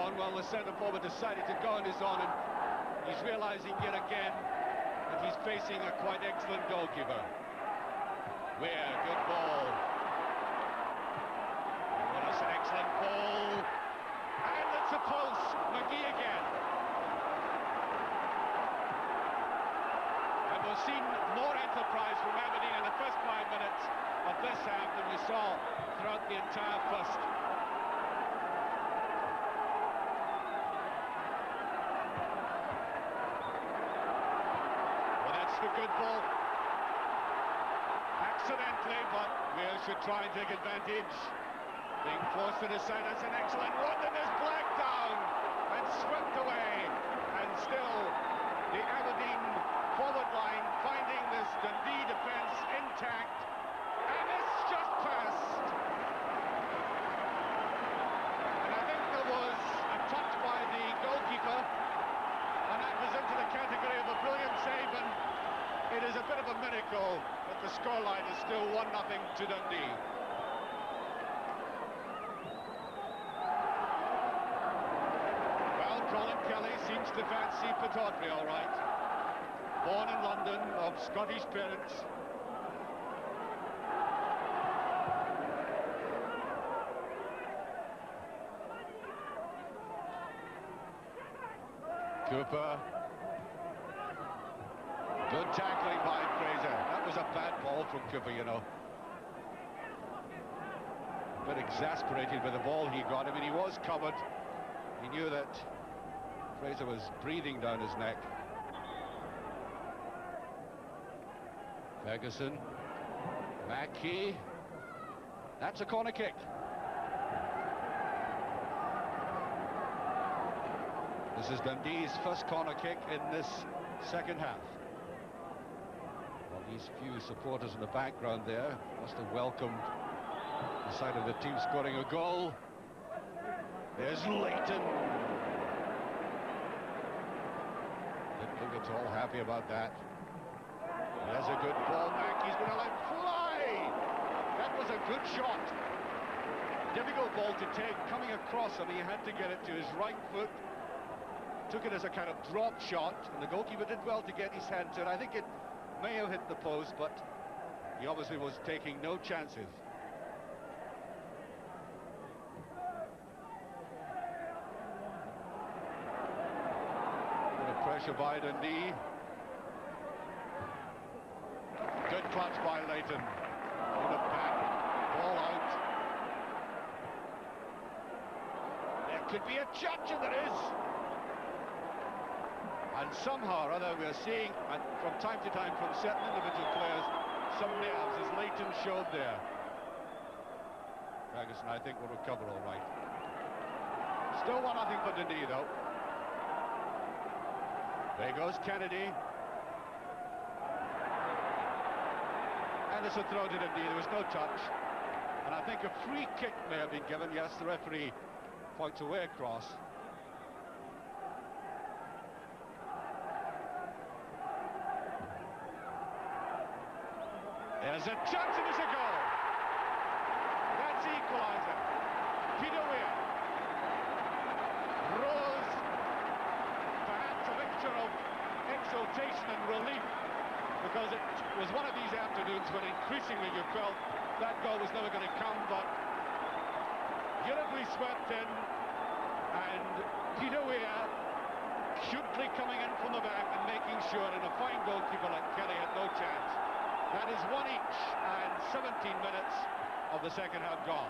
on. Well, the centre-forward decided to go on his own, and he's realising yet again that he's facing a quite excellent goalkeeper. Weir, good ball. Oh, that's an excellent ball. And it's a post. McGee again. And we've seen more enterprise from Aberdeen in the first 5 minutes of this half than we saw throughout the entire first. Well, that's the good ball. Accidentally, but Weir should try and take advantage. Being forced to the side, that's an excellent one, and there's Black down and swept away. And still, the Aberdeen forward line finding this Dundee defence intact, and it's just passed. And I think there was a touch by the goalkeeper, and that was into the category of a brilliant save, and it is a bit of a miracle that the scoreline is still 1-0 to Dundee. Well, Colin Kelly seems to fancy Pittodrie all right. Born in London, of Scottish parents. Cooper. Good tackling by Fraser. That was a bad ball from Cooper, you know. A bit exasperated by the ball he got. I mean, he was covered. He knew that Fraser was breathing down his neck. Ferguson. Mackie. That's a corner kick. This is Dundee's first corner kick in this second half. Well, these few supporters in the background there must have welcomed the sight of the team scoring a goal. There's Leighton. Didn't look at all happy about that. There's a good ball. Mackie's going to let fly. That was a good shot. Difficult ball to take, coming across him. He had to get it to his right foot. Took it as a kind of drop shot, and the goalkeeper did well to get his hand to it. I think it may have hit the post, but he obviously was taking no chances. Pressure by Dundee. Good clutch by Leighton. On the back, ball out. There could be a chance, and there is. And somehow or other we're seeing, and from time to time from certain individual players, some nerves, as Leighton showed there. Ferguson, I think, will recover all right. Still 1-0 for Dundee, though. There goes Kennedy. And it's a throw to Dundee. There was no touch. And I think a free kick may have been given. Yes, the referee points away across. There's a chance and there's a goal. That's the equaliser. Peter Weir. Rose. Perhaps a mixture of exultation and relief, because it was one of these afternoons when increasingly you felt that goal was never going to come, but beautifully swept in, and Peter Weir cutely coming in from the back and making sure, and a fine goalkeeper like Kelly had no chance. That is 1 each, and 17 minutes of the second half gone.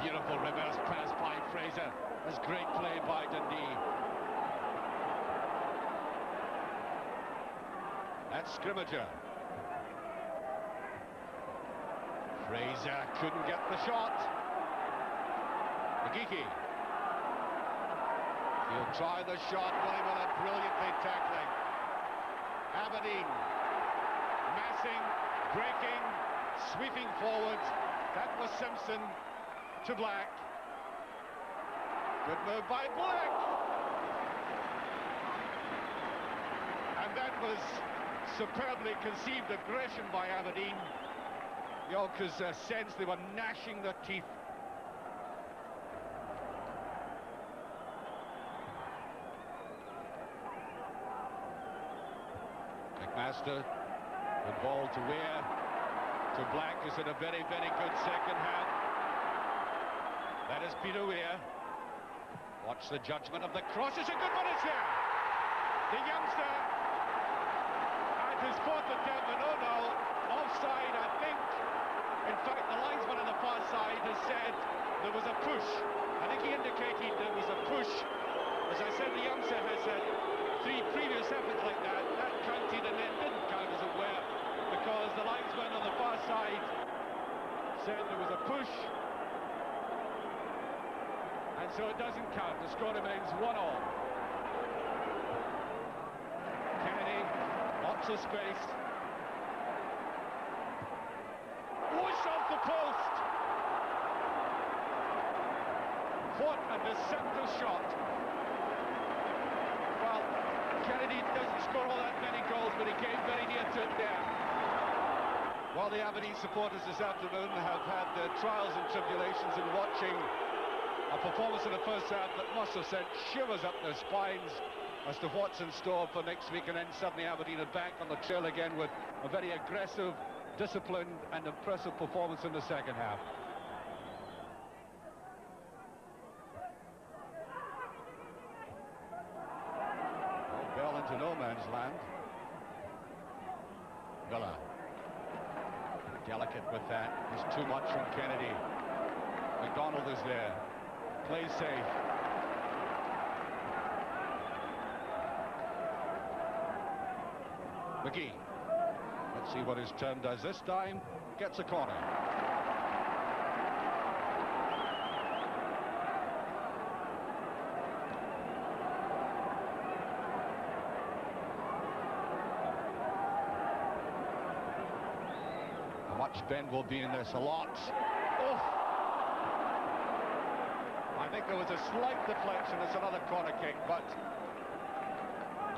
Beautiful reverse pass by Fraser. That's great play by Dundee. That's Scrimmager. Fraser couldn't get the shot. McGee. He'll try the shot. Willie Miller brilliantly tackling. Aberdeen massing, breaking, sweeping forward. That was Simpson to Black. Good move by Black. And that was superbly conceived aggression by Aberdeen. Yorkers sensed they were gnashing their teeth. McMaster, good ball to Weir, to Black, who's had a very, very good second half. That is Peter Weir. Watch the judgment of the cross. It's a good one, it's there. The youngster at his fourth attempt, and oh no, offside, I think. In fact, the linesman on the far side has said there was a push. I think he indicated there was a push. As I said, the youngster has had 3 previous efforts like that. That counted and then didn't count, as it were, because the linesman on the far side said there was a push. And so it doesn't count. The score remains 1-1. Kennedy, lots of space. Whoosh off the post. What a deceptive shot. Well, Kennedy doesn't score all that many goals, but he came very near to it there. While the Aberdeen supporters this afternoon have had their trials and tribulations in watching a performance in the first half that must have sent shivers up their spines as to what's in store for next week, and then suddenly Aberdeen are back on the trail again with a very aggressive, disciplined and impressive performance in the second half. Oh, Bell into no man's land. Villa. Delicate with that. There's too much from Kennedy. McDonald is there. Play safe. McGee. Let's see what his turn does this time. Gets a corner. How much Ben will be in this? A lot. Oh! I think there was a slight deflection. It's another corner kick, but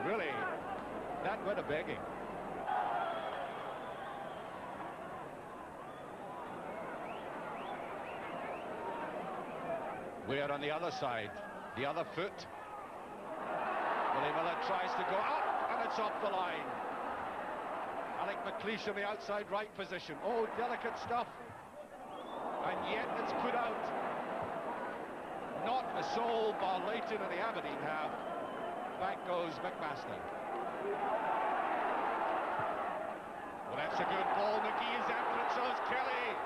really, that went a begging. We're on the other side, the other foot. Willie Miller tries to go up, and it's off the line. Alec McLeish in the outside right position. Oh, delicate stuff. And yet it's put out. Not a soul by Leighton in the Aberdeen half. Back goes McMaster. Well, that's a good ball. McGee is after it, so is Kelly.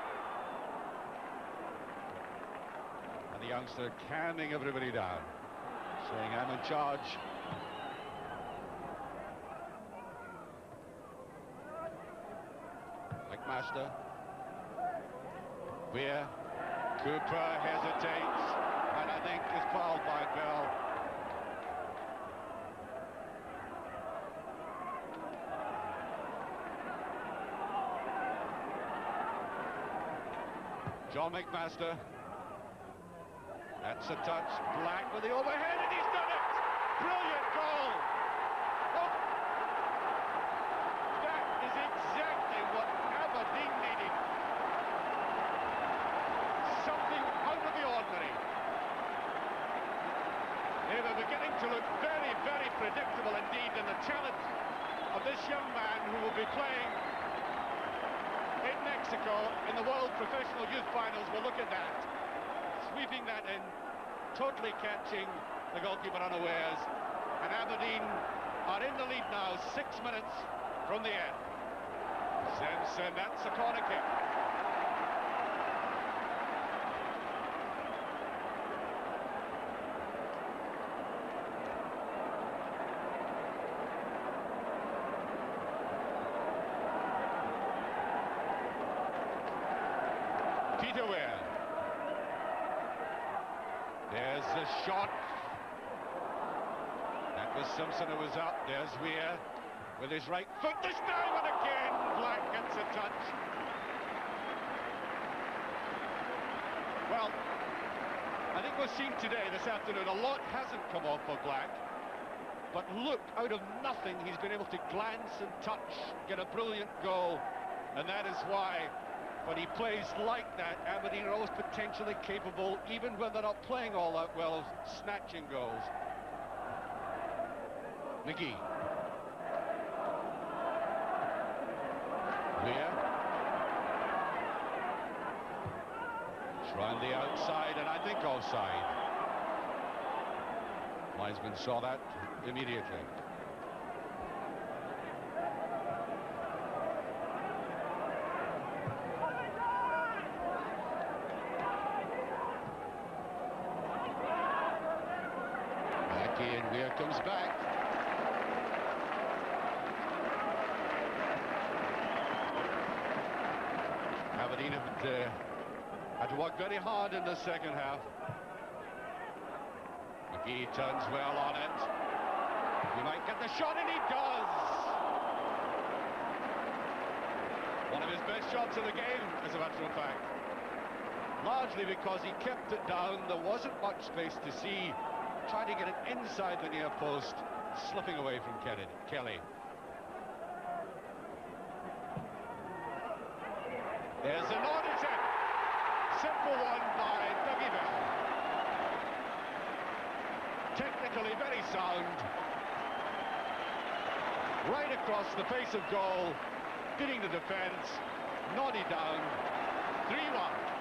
And the youngster calming everybody down, saying, I'm in charge. McMaster. Weir. Cooper hesitates, and I think is fouled by Bell. John McMaster. That's a touch. Black with the overhead, and he's done it! Brilliant goal! Oh. That is exactly what Aberdeen needed. Something out of the ordinary. They were beginning to look very, very predictable indeed, and the talent of this young man who will be playing in Mexico in the World Professional Youth Finals. Will look at that. Sweeping that in, totally catching the goalkeeper unawares, and Aberdeen are in the lead now, 6 minutes from the end. Simpson, that's a corner kick. Peter Weir. There's the shot. That was Simpson who was up. There's Weir with his right foot this time, and again Black gets a touch. Well, I think think we've seen today, this afternoon, a lot hasn't come off for Black. But look, out of nothing, he's been able to glance and touch, get a brilliant goal. And that is why, when he plays like that, Aberdeen are always potentially capable, even when they're not playing all that well, of snatching goals. McGee. Lear. It's round the outside, and I think offside. Linesman saw that immediately. Back in, Weir comes back. Aberdeen had to work very hard in the second half. McGee turns well on it. He might get the shot, and he does! One of his best shots of the game, as a matter of fact. Largely because he kept it down, there wasn't much space to see. Trying to get it inside the near post, slipping away from Kelly. There's an odd attempt. Simple one by Dougie Bell. Technically very sound. Right across the face of goal, beating the defence, nodded down. 3-1.